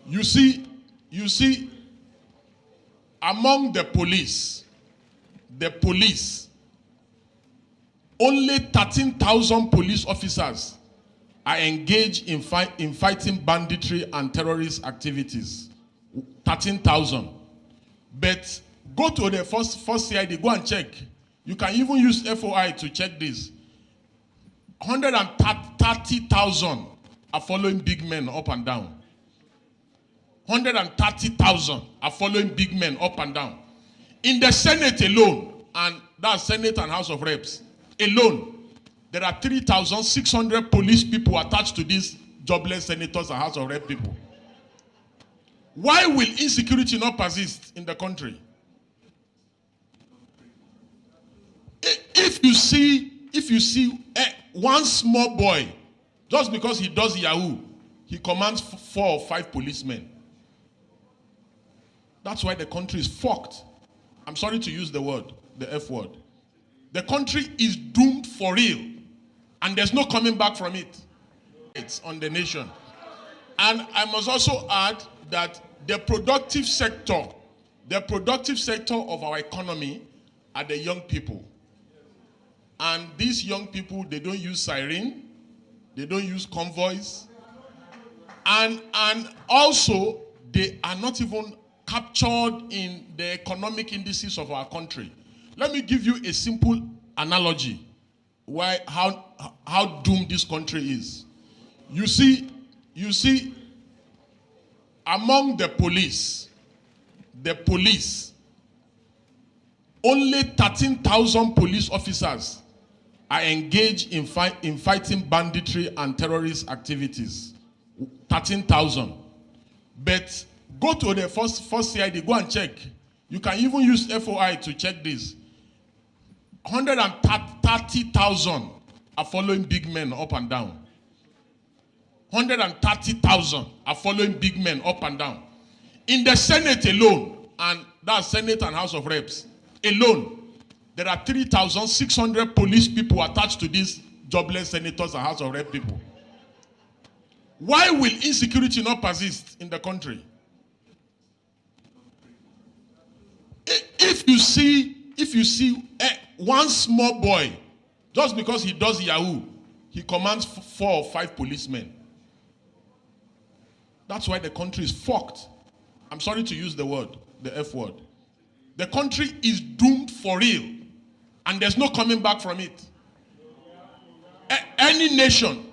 You see, among the police, only 13,000 police officers are engaged in fighting banditry and terrorist activities. 13,000. But go to the first CID, go and check. You can even use FOI to check this. 130,000 are following big men up and down. 130,000 are following big men up and down. In the Senate alone, and that's Senate and House of Reps, alone, there are 3,600 police people attached to these jobless senators and House of Rep people. Why will insecurity not persist in the country? If you see one small boy, just because he does Yahoo, he commands 4 or 5 policemen. That's why the country is fucked. I'm sorry to use the word, the F word. The country is doomed for real, and there's no coming back from it. It's on the nation. And I must also add that the productive sector of our economy are the young people. And these young people, they don't use siren, they don't use convoys, and also they are not even captured in the economic indices of our country. Let me give you a simple analogy how doomed this country is. You see, among the police, only 13,000 police officers are engaged in fighting banditry and terrorist activities. 13,000. But go to the first CID, go and check. You can even use FOI to check this. 130,000 are following big men up and down. 130,000 are following big men up and down. In the Senate alone, and that's Senate and House of Reps, alone, there are 3,600 police people attached to these jobless senators and House of Rep people. Why will insecurity not persist in the country? If you see one small boy, just because he does Yahoo, he commands 4 or 5 policemen. That's why the country is fucked. I'm sorry to use the word, the F word. The country is doomed for real, and there's no coming back from it. Any nation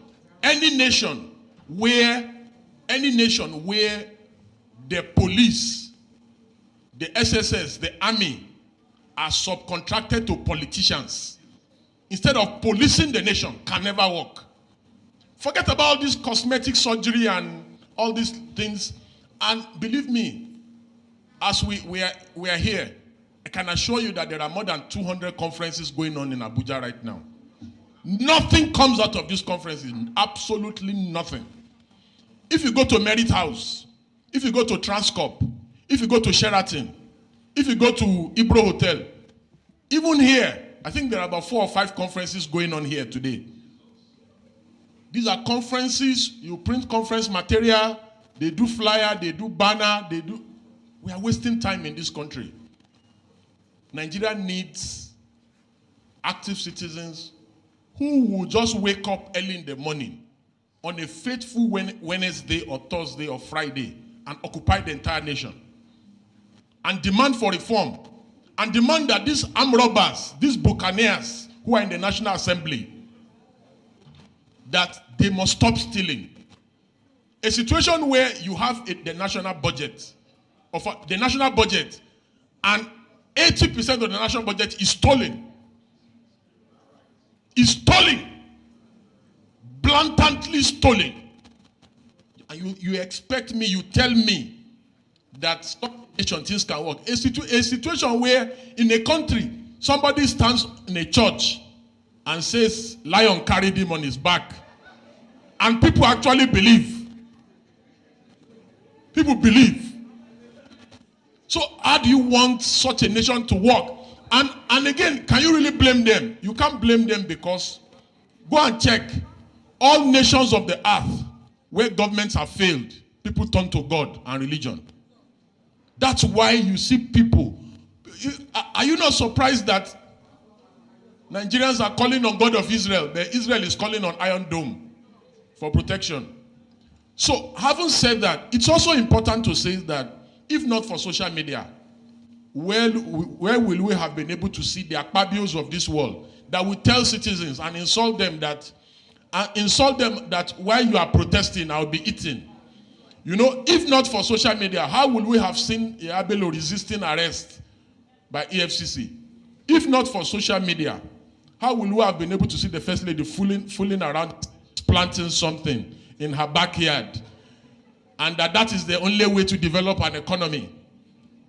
where the police, the SSS, the army are subcontracted to politicians instead of policing the nation can never work. Forget about this cosmetic surgery and all these things. And believe me, as we are here, I can assure you that there are more than 200 conferences going on in Abuja right now. Nothing comes out of these conferences, absolutely nothing. If you go to Merit House, if you go to Transcorp, if you go to Sheraton, if you go to Ibro Hotel, even here, I think there are about 4 or 5 conferences going on here today. These are conferences, you print conference material, they do flyer, they do banner, we are wasting time in this country. Nigeria needs active citizens who will just wake up early in the morning on a fateful Wednesday or Thursday or Friday and occupy the entire nation and demand for reform and demand that these armed robbers, these buccaneers who are in the National Assembly, that they must stop stealing. A situation where you have the national budget, and 80% of the national budget is stolen. Is stolen. Blatantly stolen. And you expect me, you tell me that stop things can work. A situation where in a country, somebody stands in a church and says, lion carried him on his back. And people actually believe. People believe. So how do you want such a nation to work? And again, can you really blame them? You can't blame them because go and check all nations of the earth where governments have failed. people turn to God and religion. That's why you see people. Are you not surprised that Nigerians are calling on God of Israel, but Israel is calling on Iron Dome for protection? So, having said that, it's also important to say that if not for social media, where will we have been able to see the Akpabios of this world that will tell citizens and insult them that while you are protesting, I'll be eating? You know, if not for social media, how would we have seen Yabelo resisting arrest by EFCC? If not for social media, how will we have been able to see the First Lady fooling around planting something in her backyard, and that is the only way to develop an economy?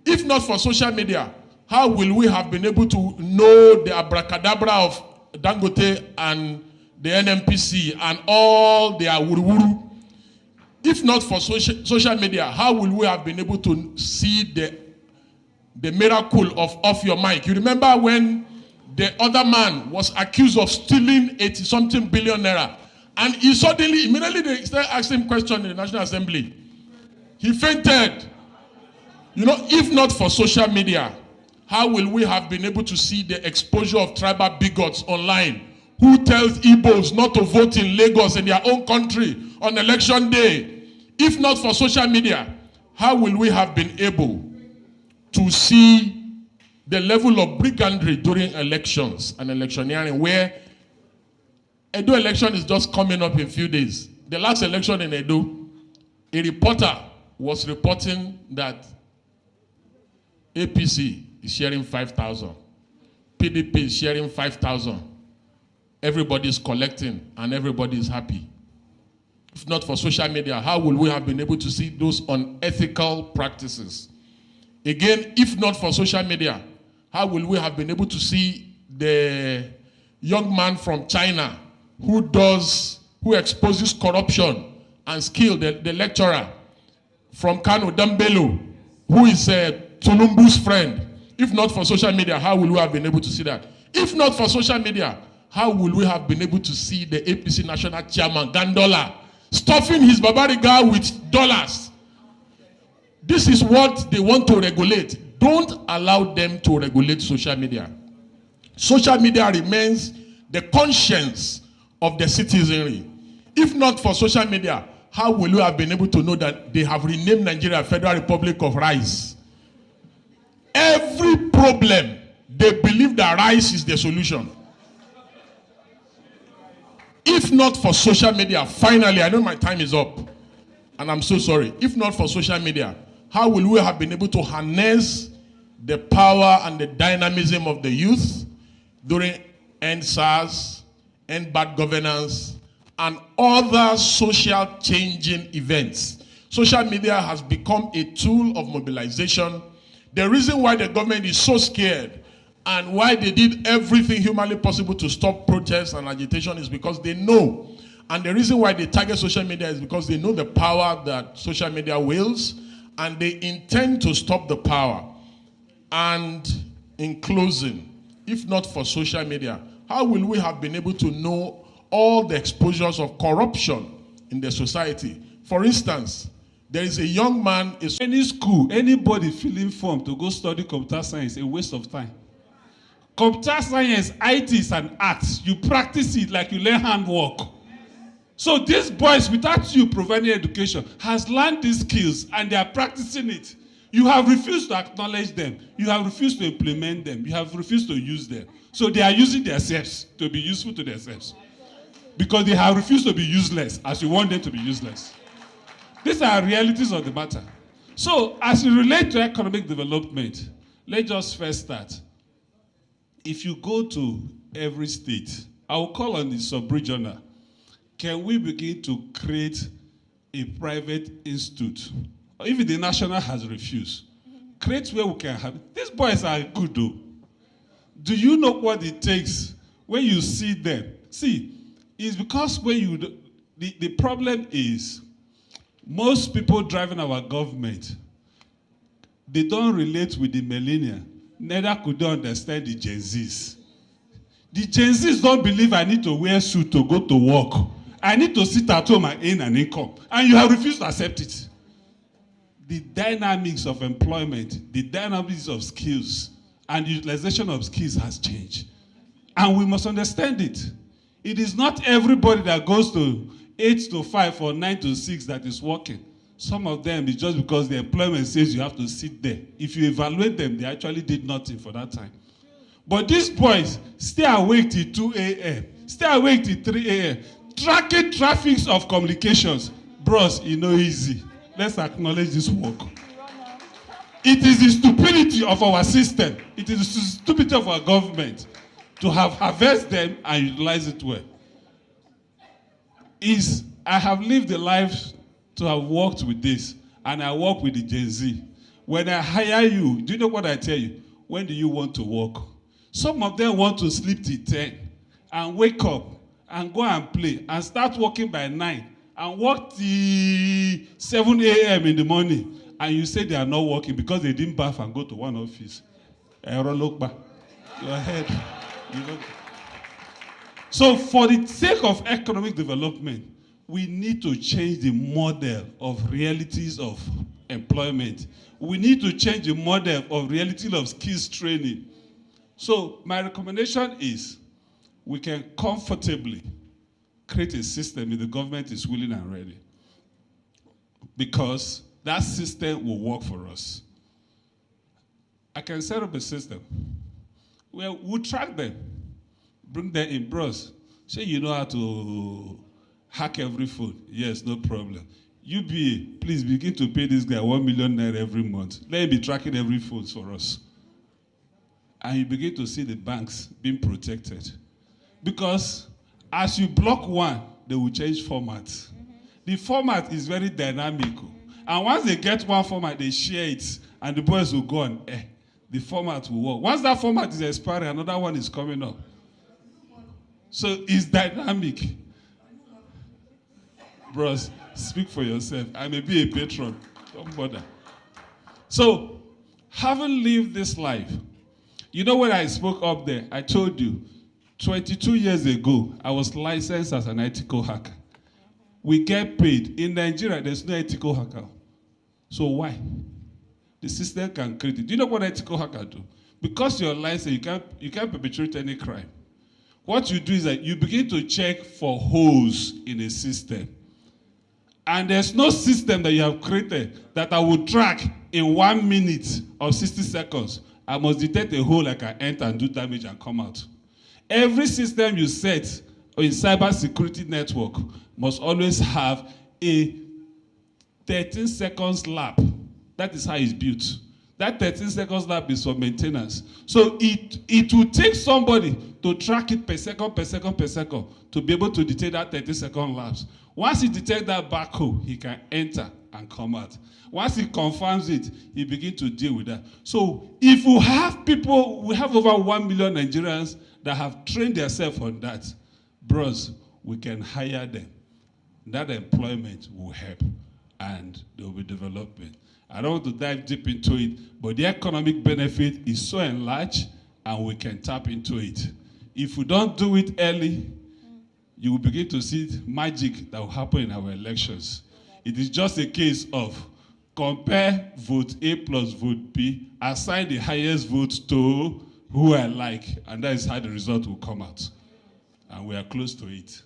If not for social media, how will we have been able to know the abracadabra of Dangote and the NMPC and all their wuru-wuru? If not for social media, how will we have been able to see the miracle of off your mic? You remember when the other man was accused of stealing 80-something billion naira, and he suddenly, immediately they started asking him questions in the National Assembly. He fainted. You know, if not for social media, how will we have been able to see the exposure of tribal bigots online who tells Igbos not to vote in Lagos in their own country on election day? If not for social media, how will we have been able to see the level of brigandry during elections and electioneering, where Edo election is just coming up in a few days? The last election in Edo, a reporter was reporting that APC is sharing 5,000. PDP is sharing 5,000. Everybody is collecting and everybody is happy. If not for social media, how will we have been able to see those unethical practices? Again, if not for social media, how will we have been able to see the young man from China who exposes corruption and skill, the lecturer from Kanu, Dambelo, who is Tulumbu's friend? If not for social media, how will we have been able to see that? If not for social media, how will we have been able to see the APC national chairman, Gandola, stuffing his Babariga with dollars? This is what they want to regulate. Don't allow them to regulate social media. Social media remains the conscience of the citizenry. If not for social media, how will you have been able to know that they have renamed Nigeria Federal Republic of Rice? Every problem, they believe that rice is the solution. If not for social media, finally, I know my time is up, and I'm so sorry. If not for social media, how will we have been able to harness the power and the dynamism of the youth during End SARS, End Bad Governance, and other social changing events? Social media has become a tool of mobilization. The reason why the government is so scared and why they did everything humanly possible to stop protests and agitation is because they know. And the reason why they target social media is because they know the power that social media wields, and they intend to stop the power. And in closing, if not for social media, how will we have been able to know all the exposures of corruption in the society? For instance, there is a young man... Any school, anybody filling form to go study computer science, a waste of time. Computer science, IT is an art. You practice it like you learn handwork. So these boys, without you providing education, has learned these skills and they are practicing it. You have refused to acknowledge them. You have refused to implement them. You have refused to use them. So they are using themselves to be useful to themselves. Because they have refused to be useless as you want them to be useless. These are realities of the matter. So as it relates to economic development, let's just first start. If you go to every state, I will call on the sub-regional. Can we begin to create a private institute? Or even the national has refused. Create where we can have it. These boys are good though. Do you know what it takes when you see them? See, it's because when you, the problem is, most people driving our government, they don't relate with the millennials. Neither could they understand the Gen Zs. The Gen Zs don't believe I need to wear a suit to go to work. I need to sit at home and earn an income. And you have refused to accept it. the dynamics of employment, the dynamics of skills, and the utilization of skills has changed. And we must understand it. It is not everybody that goes to 8 to 5 or 9 to 6 that is working. Some of them is just because the employment says you have to sit there. If you evaluate them, they actually did nothing for that time. But these boys stay awake till 2 a.m., stay awake till 3 a.m., tracking traffics of communications. Bros, it's not easy. Let's acknowledge this work. It is the stupidity of our system. It is the stupidity of our government to have harvested them and utilize it well. I have lived a life to have worked with this, and I work with the Gen Z. When I hire you, do you know what I tell you? When do you want to work? Some of them want to sleep till 10 and wake up and go and play and start working by 9 and work till 7 a.m. in the morning. And you say they are not working because they didn't bath and go to one office. Go ahead. So for the sake of economic development, we need to change the model of realities of employment. We need to change the model of reality of skills training. So my recommendation is we can comfortably create a system if the government is willing and ready, because that system will work for us. I can set up a system where we'll track them, bring them in, bros. Say you know how to hack every phone. Yes, no problem. UBA, please begin to pay this guy 1 million naira every month. Let him be tracking every phone for us. And you begin to see the banks being protected. Because as you block one, they will change formats. The format is very dynamic. And once they get one format, they share it, and the boys will go on. The format will work. Once that format is expiring, another one is coming up. So it's dynamic. Bros, speak for yourself. I may be a patron. Don't bother. So, having lived this life, you know when I spoke up there, I told you, 22 years ago, I was licensed as an ethical hacker. We get paid. In Nigeria, there's no ethical hacker. So why? The system can create it. Do you know what ethical hacker do? Because you're licensed, you can't perpetrate any crime. What you do is that you begin to check for holes in a system. And there's no system that you have created that I will track in 1 minute or 60 seconds. I must detect a hole like I enter and do damage and come out. Every system you set in cybersecurity network must always have a 13 seconds lap. That is how it's built. That 13 seconds lap is for maintenance. So it will take somebody to track it per second to be able to detect that 30-second lapse. Once he detects that backhoe, he can enter and come out. Once he confirms it, he begins to deal with that. So if we have people, we have over 1 million Nigerians that have trained themselves on that, bros, we can hire them. That employment will help, and there will be development. I don't want to dive deep into it, but the economic benefit is so enlarged, and we can tap into it. If we don't do it early, you will begin to see magic that will happen in our elections. It is just a case of compare vote A plus vote B, assign the highest vote to who I like, and that is how the result will come out. And we are close to it.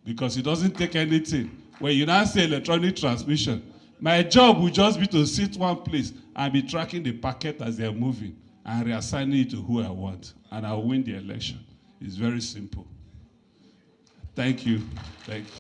Because it doesn't take anything. When you now say electronic transmission, my job will just be to sit one place and be tracking the packet as they are moving and reassigning it to who I want. And I'll win the election. It's very simple. Thank you. Thank you.